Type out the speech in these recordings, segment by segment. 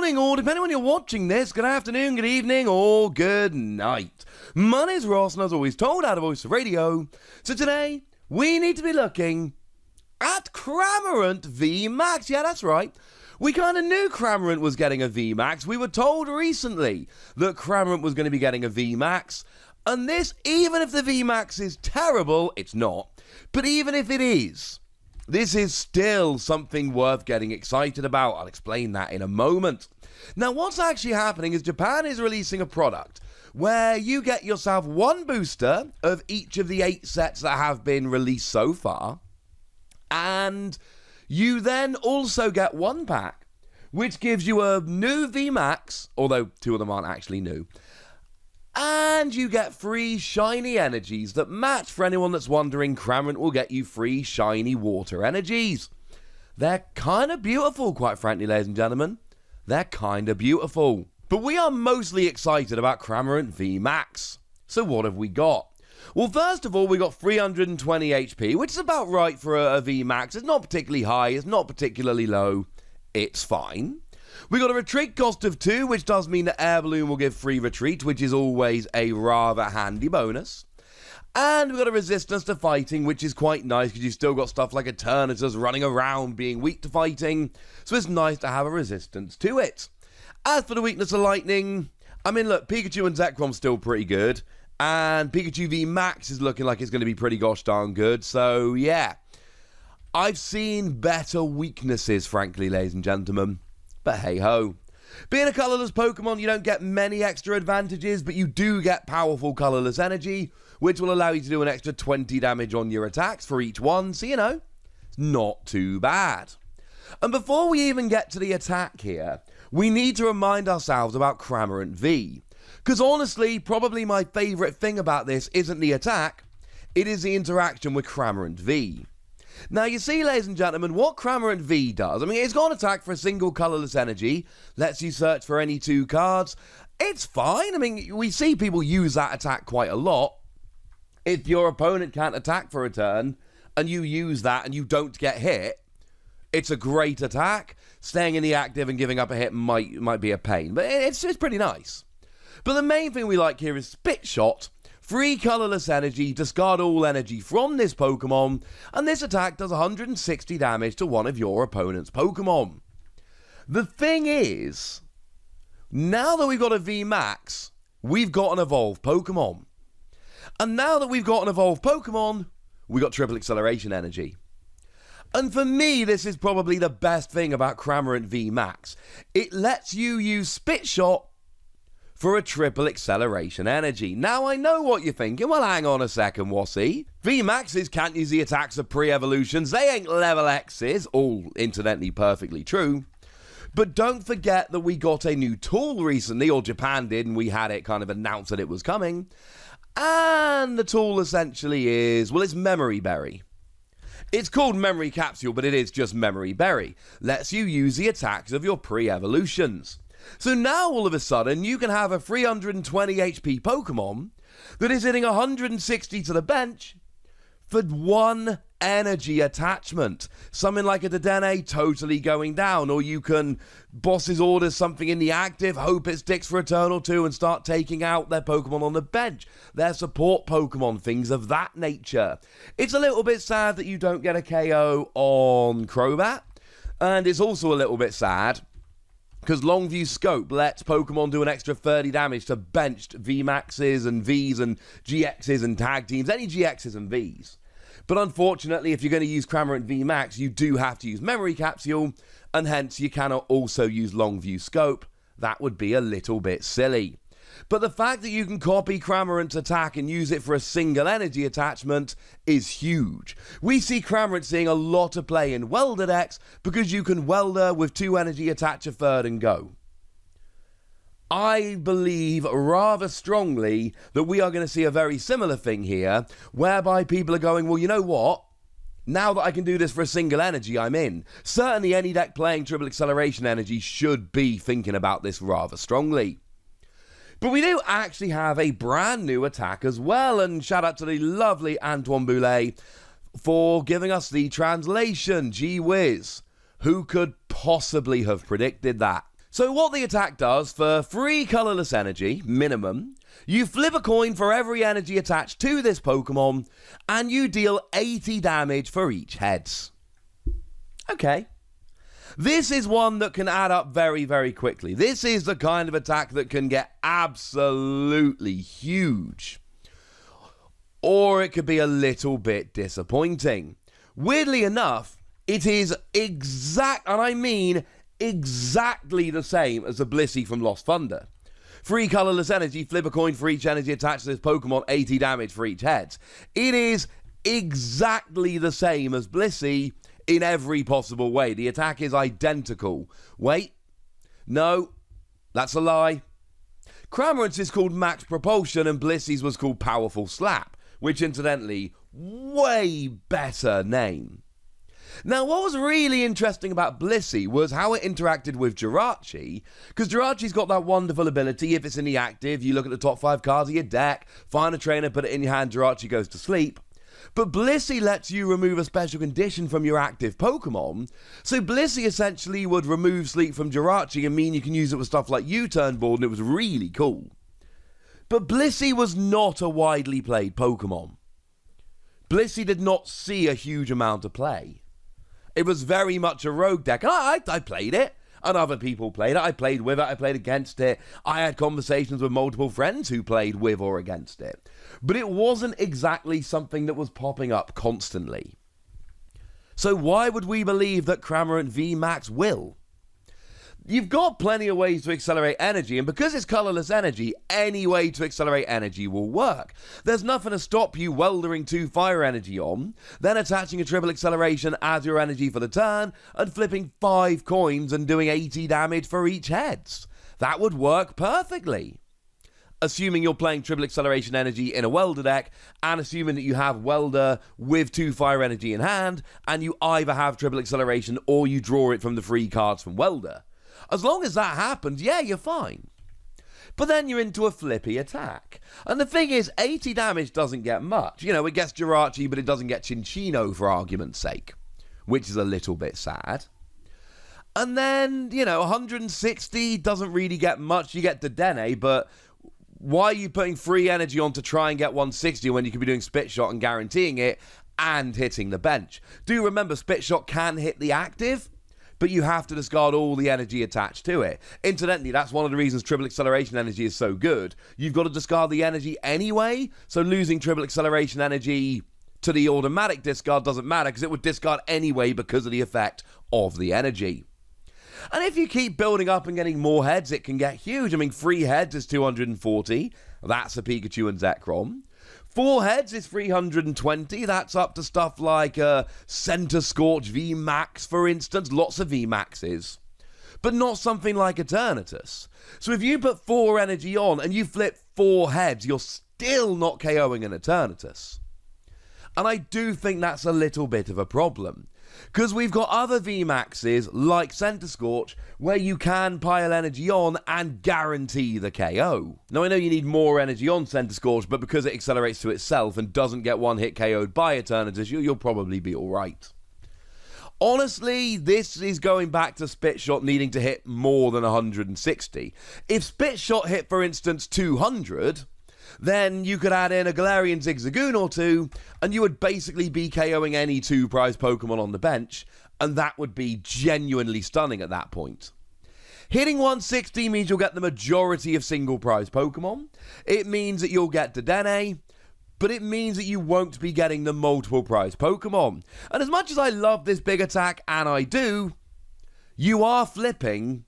morning, or depending on when you're watching this, good afternoon, good evening, or good night. My name's Ross, and as always told out of Voice of Radio. So today, we need to be looking at Cramorant VMAX. Yeah, that's right. We kind of knew Cramorant was getting a VMAX. We were told recently that Cramorant was going to be getting a VMAX. And this, even if the VMAX is terrible, it's not. But even if it is, this is still something worth getting excited about. I'll explain that in a moment. Now, what's actually happening is Japan is releasing a product where you get yourself one booster of each of the 8 sets that have been released so far. And you then also get one pack, which gives you a new VMAX, although 2 of them aren't actually new. And you get free shiny energies that match. For anyone that's wondering, Cramorant will get you free shiny water energies. They're kind of beautiful, quite frankly, ladies and gentlemen. They're kind of beautiful. But we are mostly excited about Cramorant VMAX. So what have we got? Well, first of all, we got 320 HP, which is about right for a VMAX. It's not particularly high, it's not particularly low. It's fine. We got a retreat cost of 2, which does mean that Air Balloon will give free retreat, which is always a rather handy bonus. And we got a resistance to fighting, which is quite nice because you've still got stuff like Eternatus running around being weak to fighting, so it's nice to have a resistance to it. As for the weakness of lightning, I mean, look, Pikachu and Zekrom's still pretty good, and Pikachu VMAX is looking like it's going to be pretty gosh darn good, so yeah. I've seen better weaknesses, frankly, ladies and gentlemen. But hey-ho. Being a colourless Pokemon, you don't get many extra advantages, but you do get powerful colourless energy, which will allow you to do an extra 20 damage on your attacks for each one, so you know, it's not too bad. And before we even get to the attack here, we need to remind ourselves about Cramorant V. Because honestly, probably my favourite thing about this isn't the attack, it is the interaction with Cramorant V. Now, you see, ladies and gentlemen, what Cramorant V does, I mean, it's got an attack for a single colourless energy, lets you search for any 2 cards. It's fine. I mean, we see people use that attack quite a lot. If your opponent can't attack for a turn, and you use that and you don't get hit, it's a great attack. Staying in the active and giving up a hit might be a pain, but it's pretty nice. But the main thing we like here is Spit Shot. Free colourless energy, discard all energy from this Pokemon, and this attack does 160 damage to one of your opponent's Pokemon. The thing is, now that we've got a VMAX, we've got an evolved Pokemon. And now that we've got an evolved Pokemon, we've got triple acceleration energy. And for me, this is probably the best thing about Cramorant VMAX. It lets you use Spit Shot for a triple acceleration energy. Now, I know what you're thinking. Well, hang on a second, Wassy. VMAXs can't use the attacks of pre-evolutions. They ain't level X's, all incidentally perfectly true. But don't forget that we got a new tool recently, or Japan did, and we had it kind of announced that it was coming. And the tool essentially is, well, it's Memory Berry. It's called Memory Capsule, but it is just Memory Berry. Lets you use the attacks of your pre-evolutions. So now, all of a sudden, you can have a 320 HP Pokemon that is hitting 160 to the bench for 1 energy attachment. Something like a Dedenne totally going down, or you can boss's orders something in the active, hope it sticks for a turn or 2 and start taking out their Pokemon on the bench, their support Pokemon, things of that nature. It's a little bit sad that you don't get a KO on Crobat, and it's also a little bit sad because Longview Scope lets Pokemon do an extra 30 damage to benched VMAXs and Vs and GXs and tag teams, any GXs and Vs. But unfortunately, if you're going to use Cramorant VMAX, you do have to use Memory Capsule, and hence you cannot also use Longview Scope. That would be a little bit silly. But the fact that you can copy Cramorant's attack and use it for a single energy attachment is huge. We see Cramorant seeing a lot of play in Welder decks because you can Welder with 2 energy, attach a third and go. I believe rather strongly that we are going to see a very similar thing here, whereby people are going, well, you know what? Now that I can do this for a single energy, I'm in. Certainly any deck playing triple acceleration energy should be thinking about this rather strongly. But we do actually have a brand new attack as well, and shout out to the lovely Antoine Boulet for giving us the translation. Gee whiz, who could possibly have predicted that? So what the attack does, for free colourless energy, minimum, you flip a coin for every energy attached to this Pokemon, and you deal 80 damage for each heads. Okay. This is one that can add up very, very quickly. This is the kind of attack that can get absolutely huge. Or it could be a little bit disappointing. Weirdly enough, it is exact, and I mean exactly the same as the Blissey from Lost Thunder. Free colourless energy, flip a coin for each energy attached to this Pokemon, 80 damage for each head. It is exactly the same as Blissey in every possible way. The attack is identical. Wait. No. That's a lie. Cramorant's is called Max Propulsion and Blissey's was called Powerful Slap, which incidentally, way better name. Now, what was really interesting about Blissey was how it interacted with Jirachi, because Jirachi's got that wonderful ability, if it's in the active, you look at the top 5 cards of your deck, find a trainer, put it in your hand, Jirachi goes to sleep. But Blissey lets you remove a special condition from your active Pokemon, so Blissey essentially would remove sleep from Jirachi and mean you can use it with stuff like U-Turn Board, and it was really cool. But Blissey was not a widely played Pokemon. Blissey did not see a huge amount of play. It was very much a rogue deck. And I played it, and other people played it. I played with it, I played against it. I had conversations with multiple friends who played with or against it. But it wasn't exactly something that was popping up constantly. So why would we believe that Cramorant VMAX will? You've got plenty of ways to accelerate energy, and because it's colourless energy, any way to accelerate energy will work. There's nothing to stop you weldering 2 fire energy on, then attaching a triple acceleration as your energy for the turn, and flipping 5 coins and doing 80 damage for each heads. That would work perfectly. Assuming you're playing triple acceleration energy in a welder deck, and assuming that you have welder with 2 fire energy in hand, and you either have triple acceleration or you draw it from the free cards from welder. As long as that happens, yeah, you're fine. But then you're into a flippy attack. And the thing is, 80 damage doesn't get much. You know, it gets Jirachi, but it doesn't get Chinchino, for argument's sake. Which is a little bit sad. And then, 160 doesn't really get much. You get Dedenne, but why are you putting free energy on to try and get 160 when you could be doing Spit Shot and guaranteeing it and hitting the bench? Do remember, Spit Shot can hit the active, but you have to discard all the energy attached to it. Incidentally, that's one of the reasons triple acceleration energy is so good. You've got to discard the energy anyway, so losing triple acceleration energy to the automatic discard doesn't matter because it would discard anyway because of the effect of the energy. And if you keep building up and getting more heads, it can get huge. I mean, 3 heads is 240. That's a Pikachu and Zekrom. 4 heads is 320. That's up to stuff like Center Scorch VMAX, for instance. Lots of VMAXs. But not something like Eternatus. So if you put 4 energy on and you flip 4 heads, you're still not KOing an Eternatus. And I do think that's a little bit of a problem. Because we've got other VMAXs, like Center Scorch, where you can pile energy on and guarantee the KO. Now, I know you need more energy on Center Scorch, but because it accelerates to itself and doesn't get one-hit KO'd by Eternatus, you'll probably be alright. Honestly, this is going back to Spit Shot needing to hit more than 160. If Spit Shot hit, for instance, 200... then you could add in a Galarian Zigzagoon or 2, and you would basically be KOing any 2 prize Pokemon on the bench, and that would be genuinely stunning at that point. Hitting 160 means you'll get the majority of single prize Pokemon. It means that you'll get Dedenne, but it means that you won't be getting the multiple prize Pokemon. And as much as I love this big attack, and I do, you are flipping,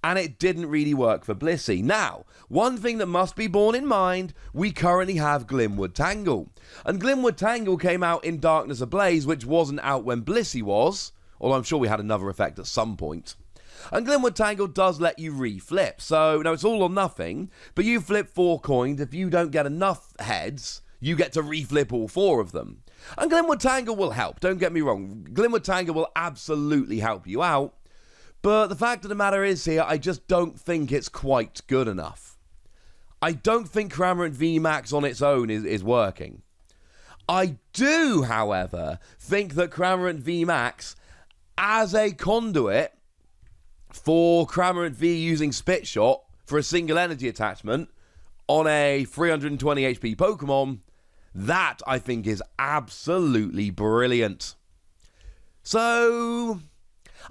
and it didn't really work for Blissey. Now, one thing that must be borne in mind, we currently have Glimwood Tangle. And Glimwood Tangle came out in Darkness Ablaze, which wasn't out when Blissey was, although I'm sure we had another effect at some point. And Glimwood Tangle does let you re-flip, so now it's all or nothing, but you flip 4 coins. If you don't get enough heads, you get to re-flip all 4 of them. And Glimwood Tangle will help, don't get me wrong. Glimwood Tangle will absolutely help you out. But the fact of the matter is here, I just don't think it's quite good enough. I don't think Cramorant VMAX on its own is working. I do, however, think that Cramorant VMAX, as a conduit for Cramorant V using Spit Shot for a single energy attachment on a 320 HP Pokemon, that I think is absolutely brilliant. So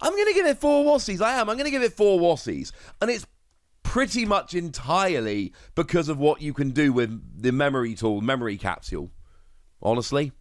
I'm going to give it 4 Wassies. I'm going to give it 4 Wassies. And it's pretty much entirely because of what you can do with the memory tool, memory capsule. Honestly.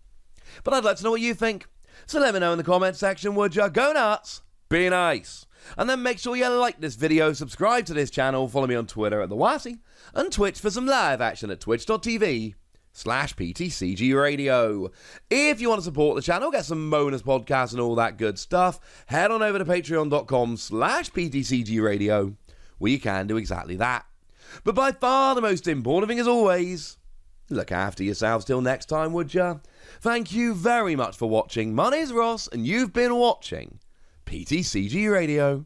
But I'd like to know what you think. So let me know in the comment section, would ya? Go nuts. Be nice. And then make sure you like this video, subscribe to this channel, follow me on Twitter at @TheWassie, and Twitch for some live action at twitch.tv/PTCG Radio. If you want to support the channel, get some bonus podcasts and all that good stuff, head on over to patreon.com/PTCG Radio, where you can do exactly that. But by far the most important thing, as always, look after yourselves till next time, would ya? Thank you very much for watching. My name's Ross, and you've been watching PTCG Radio.